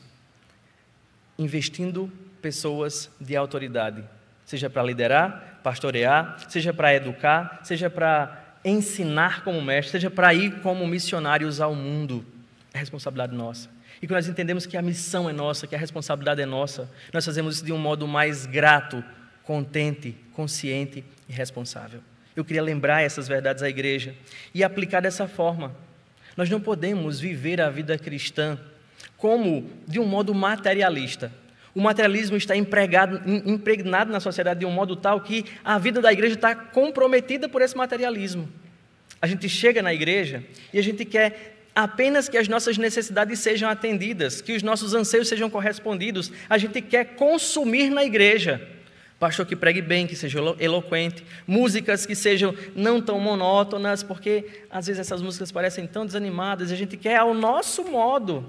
investindo pessoas de autoridade, seja para liderar, pastorear, seja para educar, seja para ensinar como mestre, seja para ir como missionários ao mundo. É responsabilidade nossa. E quando nós entendemos que a missão é nossa, que a responsabilidade é nossa, nós fazemos isso de um modo mais grato, contente, consciente e responsável. Eu queria lembrar essas verdades à igreja e aplicar dessa forma. Nós não podemos viver a vida cristã como de um modo materialista. O materialismo está impregnado na sociedade de um modo tal que a vida da igreja está comprometida por esse materialismo. A gente chega na igreja e a gente quer apenas que as nossas necessidades sejam atendidas, que os nossos anseios sejam correspondidos. A gente quer consumir na igreja. Pastor que pregue bem, que seja eloquente, músicas que sejam não tão monótonas, porque às vezes essas músicas parecem tão desanimadas, e a gente quer ao nosso modo.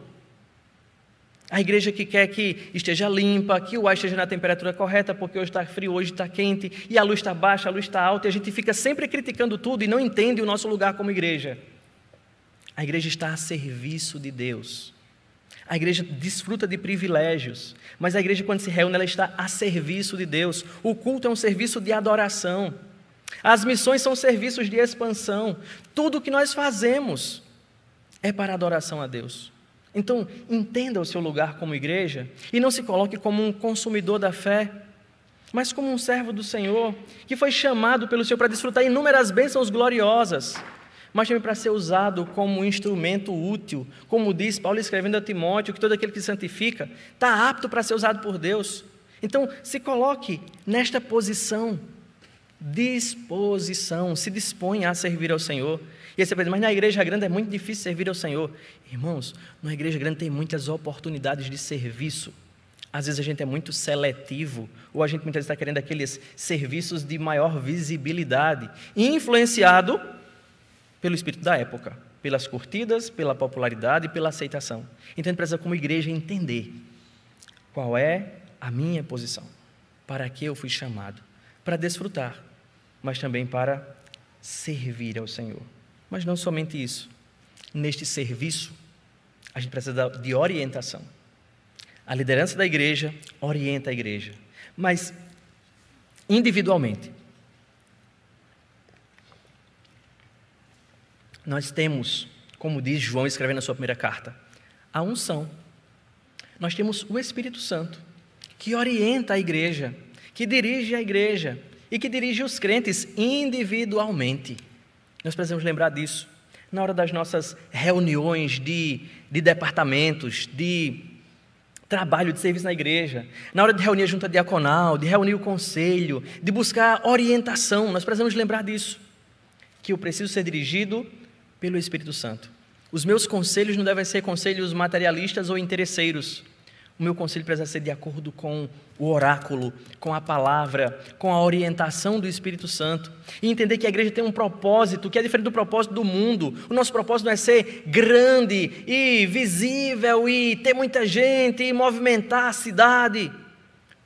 A igreja que quer que esteja limpa, que o ar esteja na temperatura correta, porque hoje está frio, hoje está quente, e a luz está baixa, a luz está alta, e a gente fica sempre criticando tudo e não entende o nosso lugar como igreja. A igreja está a serviço de Deus. A igreja desfruta de privilégios, mas a igreja, quando se reúne, ela está a serviço de Deus. O culto é um serviço de adoração. As missões são serviços de expansão. Tudo o que nós fazemos é para adoração a Deus. Então, entenda o seu lugar como igreja e não se coloque como um consumidor da fé, mas como um servo do Senhor, que foi chamado pelo Senhor para desfrutar inúmeras bênçãos gloriosas, mas também para ser usado como um instrumento útil, como diz Paulo escrevendo a Timóteo, que todo aquele que santifica está apto para ser usado por Deus. Então, se coloque nesta posição, disposição, se disponha a servir ao Senhor. E aí você pensa, mas na igreja grande é muito difícil servir ao Senhor. Irmãos, na igreja grande tem muitas oportunidades de serviço. Às vezes a gente é muito seletivo, ou a gente muitas vezes está querendo aqueles serviços de maior visibilidade, influenciado pelo espírito da época, pelas curtidas, pela popularidade e pela aceitação. Então a gente precisa, como igreja, entender qual é a minha posição, para que eu fui chamado, para desfrutar, mas também para servir ao Senhor. Mas não somente isso, neste serviço, a gente precisa de orientação. A liderança da igreja orienta a igreja, mas individualmente. Nós temos, como diz João escrevendo na sua primeira carta, a unção. Nós temos o Espírito Santo, que orienta a igreja, que dirige a igreja e que dirige os crentes individualmente. Nós precisamos lembrar disso. Na hora das nossas reuniões de departamentos, de trabalho, de serviço na igreja, na hora de reunir a junta diaconal, de reunir o conselho, de buscar orientação, nós precisamos lembrar disso, que eu preciso ser dirigido pelo Espírito Santo. Os meus conselhos não devem ser conselhos materialistas ou interesseiros. O meu conselho precisa ser de acordo com o oráculo, com a palavra, com a orientação do Espírito Santo. E entender que a igreja tem um propósito que é diferente do propósito do mundo. O nosso propósito não é ser grande e visível e ter muita gente e movimentar a cidade.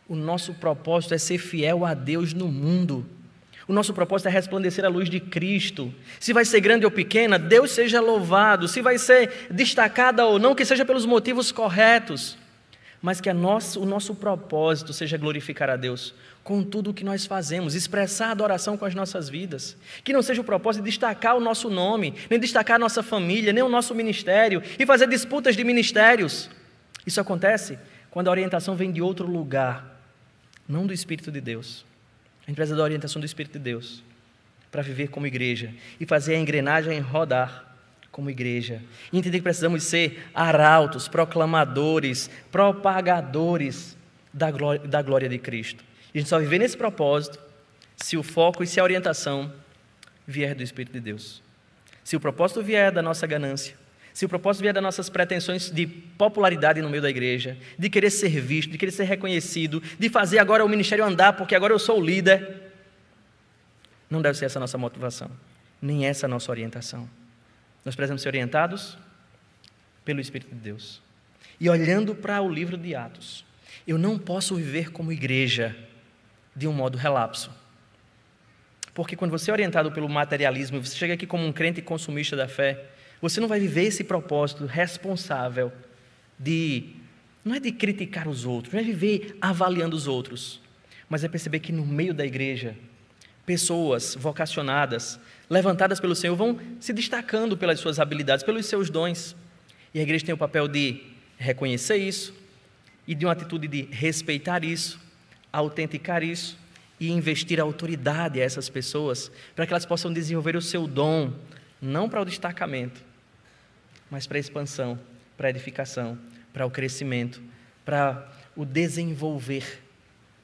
O nosso propósito é ser fiel a Deus no mundo. O nosso propósito é resplandecer a luz de Cristo. Se vai ser grande ou pequena, Deus seja louvado. Se vai ser destacada ou não, que seja pelos motivos corretos. Mas que o nosso propósito seja glorificar a Deus com tudo o que nós fazemos, expressar a adoração com as nossas vidas. Que não seja o propósito de destacar o nosso nome, nem destacar a nossa família, nem o nosso ministério, e fazer disputas de ministérios. Isso acontece quando a orientação vem de outro lugar, não do Espírito de Deus. A gente precisa da orientação do Espírito de Deus para viver como igreja e fazer a engrenagem rodar como igreja. E entender que precisamos ser arautos, proclamadores, propagadores da glória de Cristo. E a gente só viver nesse propósito se o foco e se a orientação vier do Espírito de Deus. Se o propósito vier da nossa ganância, se o propósito vier das nossas pretensões de popularidade no meio da igreja, de querer ser visto, de querer ser reconhecido, de fazer agora o ministério andar porque agora eu sou o líder, não deve ser essa a nossa motivação, nem essa a nossa orientação. Nós precisamos ser orientados pelo Espírito de Deus. E olhando para o livro de Atos, eu não posso viver como igreja de um modo relapso. Porque quando você é orientado pelo materialismo, você chega aqui como um crente consumista da fé, você não vai viver esse propósito responsável não é de criticar os outros, não é viver avaliando os outros, mas é perceber que no meio da igreja, pessoas vocacionadas, levantadas pelo Senhor, vão se destacando pelas suas habilidades, pelos seus dons. E a igreja tem o papel de reconhecer isso, e de uma atitude de respeitar isso, autenticar isso, e investir a autoridade a essas pessoas, para que elas possam desenvolver o seu dom, não para o destacamento, mas para a expansão, para a edificação, para o crescimento, para o desenvolver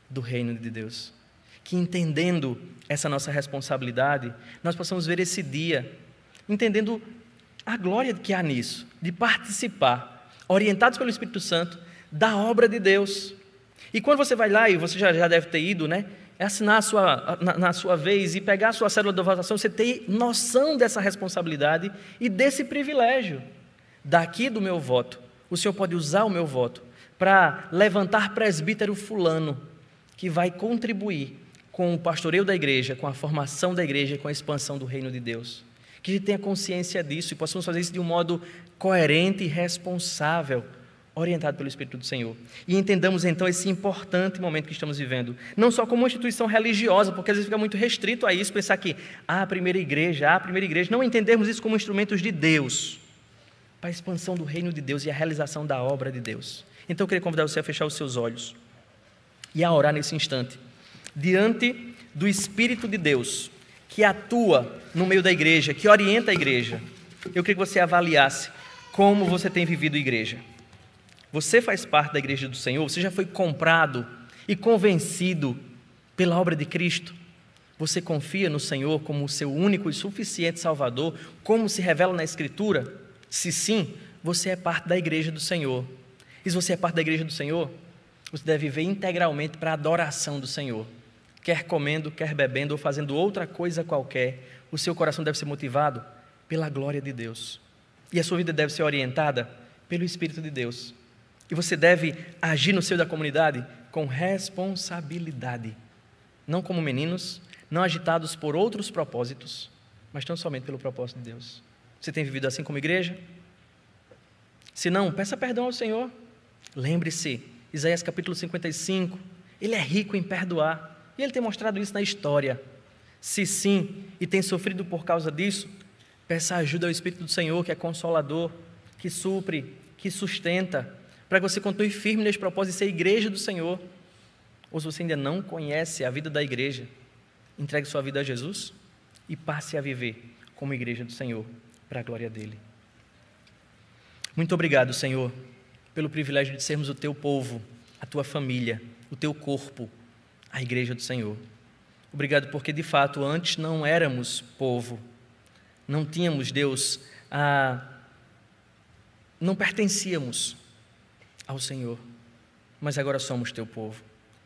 do reino de Deus. Que entendendo essa nossa responsabilidade, nós possamos ver esse dia, entendendo a glória que há nisso, de participar, orientados pelo Espírito Santo, da obra de Deus. E quando você vai lá, e você já deve ter ido, né? É assinar na sua vez e pegar a sua cédula de votação, você ter noção dessa responsabilidade e desse privilégio. Daqui do meu voto, o Senhor pode usar o meu voto para levantar presbítero fulano, que vai contribuir com o pastoreio da igreja, com a formação da igreja, com a expansão do reino de Deus. Que a gente tenha consciência disso e possamos fazer isso de um modo coerente e responsável, orientado pelo Espírito do Senhor. E entendamos então esse importante momento que estamos vivendo, não só como uma instituição religiosa, porque às vezes fica muito restrito a isso, pensar que a primeira igreja, não entendermos isso como instrumentos de Deus, para a expansão do reino de Deus e a realização da obra de Deus. Então eu queria convidar você a fechar os seus olhos e a orar nesse instante, diante do Espírito de Deus, que atua no meio da igreja, que orienta a igreja. Eu queria que você avaliasse como você tem vivido a igreja. Você faz parte da igreja do Senhor? Você já foi comprado e convencido pela obra de Cristo? Você confia no Senhor como o seu único e suficiente Salvador, como se revela na Escritura? Se sim, você é parte da igreja do Senhor. E se você é parte da igreja do Senhor, você deve viver integralmente para a adoração do Senhor. Quer comendo, quer bebendo ou fazendo outra coisa qualquer, o seu coração deve ser motivado pela glória de Deus. E a sua vida deve ser orientada pelo Espírito de Deus. E você deve agir no seio da comunidade com responsabilidade. Não como meninos, não agitados por outros propósitos, mas tão somente pelo propósito de Deus. Você tem vivido assim como igreja? Se não, peça perdão ao Senhor. Lembre-se, Isaías capítulo 55, Ele é rico em perdoar. E Ele tem mostrado isso na história. Se sim, e tem sofrido por causa disso, peça ajuda ao Espírito do Senhor, que é consolador, que supre, que sustenta, para que você continue firme nesse propósito de ser igreja do Senhor. Ou se você ainda não conhece a vida da igreja, entregue sua vida a Jesus e passe a viver como igreja do Senhor, para a glória dEle. Muito obrigado, Senhor, pelo privilégio de sermos o Teu povo, a Tua família, o Teu corpo, a igreja do Senhor. Obrigado porque, de fato, antes não éramos povo, não tínhamos, Deus, não pertencíamos ao Senhor, mas agora somos Teu povo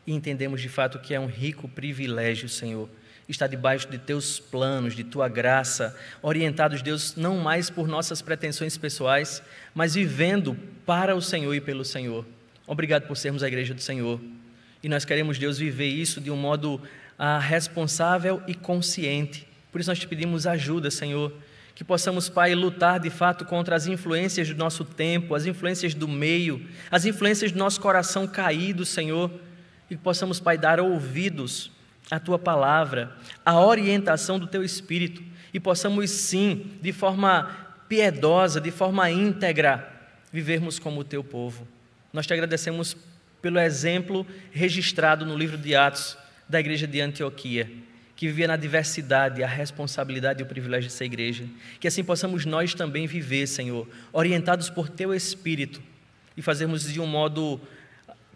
e entendemos de fato que é um rico privilégio, Senhor, estar debaixo de Teus planos, de Tua graça, orientados, Deus, não mais por nossas pretensões pessoais, mas vivendo para o Senhor e pelo Senhor. Obrigado por sermos a igreja do Senhor. E nós queremos, Deus, viver isso de um modo responsável e consciente. Por isso nós te pedimos ajuda, Senhor, que possamos, Pai, lutar de fato contra as influências do nosso tempo, as influências do meio, as influências do nosso coração caído, Senhor, e que possamos, Pai, dar ouvidos à Tua palavra, à orientação do Teu Espírito, e possamos sim, de forma piedosa, de forma íntegra, vivermos como o Teu povo. Nós te agradecemos pelo exemplo registrado no livro de Atos da igreja de Antioquia, que vivia na diversidade, a responsabilidade e o privilégio de ser igreja. Que assim possamos nós também viver, Senhor, orientados por Teu Espírito e fazermos de um modo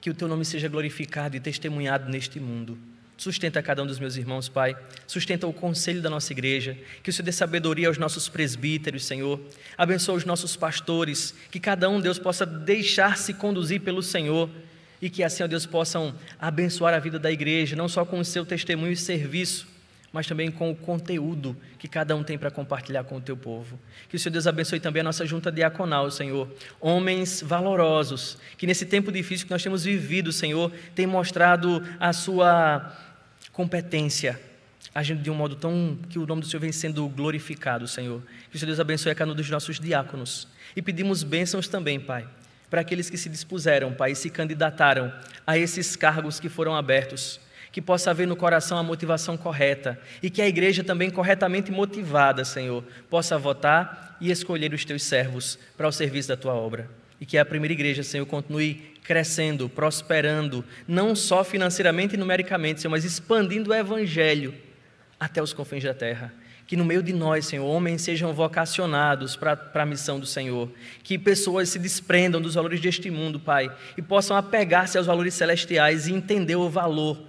que o Teu nome seja glorificado e testemunhado neste mundo. Sustenta cada um dos meus irmãos, Pai. Sustenta o conselho da nossa igreja. Que o Senhor dê sabedoria aos nossos presbíteros, Senhor. Abençoa os nossos pastores. Que cada um, Deus, possa deixar-se conduzir pelo Senhor. E que assim, ó Deus, possam abençoar a vida da igreja, não só com o seu testemunho e serviço, mas também com o conteúdo que cada um tem para compartilhar com o Teu povo. Que o Senhor Deus abençoe também a nossa junta diaconal, Senhor. Homens valorosos, que nesse tempo difícil que nós temos vivido, Senhor, tem mostrado a sua competência, agindo de um modo tão que o nome do Senhor vem sendo glorificado, Senhor. Que o Senhor Deus abençoe a cada um dos nossos diáconos. E pedimos bênçãos também, Pai, para aqueles que se dispuseram, Pai, e se candidataram a esses cargos que foram abertos, que possa haver no coração a motivação correta e que a igreja também corretamente motivada, Senhor, possa votar e escolher os Teus servos para o serviço da Tua obra. E que a primeira igreja, Senhor, continue crescendo, prosperando, não só financeiramente e numericamente, Senhor, mas expandindo o Evangelho até os confins da terra. Que no meio de nós, Senhor, homens sejam vocacionados para a missão do Senhor. Que pessoas se desprendam dos valores deste mundo, Pai, e possam apegar-se aos valores celestiais e entender o valor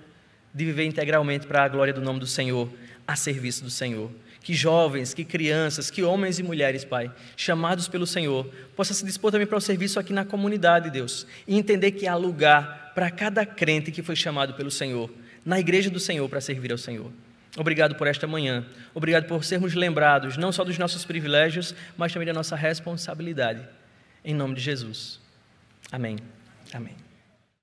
de viver integralmente para a glória do nome do Senhor, a serviço do Senhor. Que jovens, que crianças, que homens e mulheres, Pai, chamados pelo Senhor, possam se dispor também para o serviço aqui na comunidade, Deus, e entender que há lugar para cada crente que foi chamado pelo Senhor, na igreja do Senhor, para servir ao Senhor. Obrigado por esta manhã, obrigado por sermos lembrados, não só dos nossos privilégios, mas também da nossa responsabilidade. Em nome de Jesus. Amém. Amém.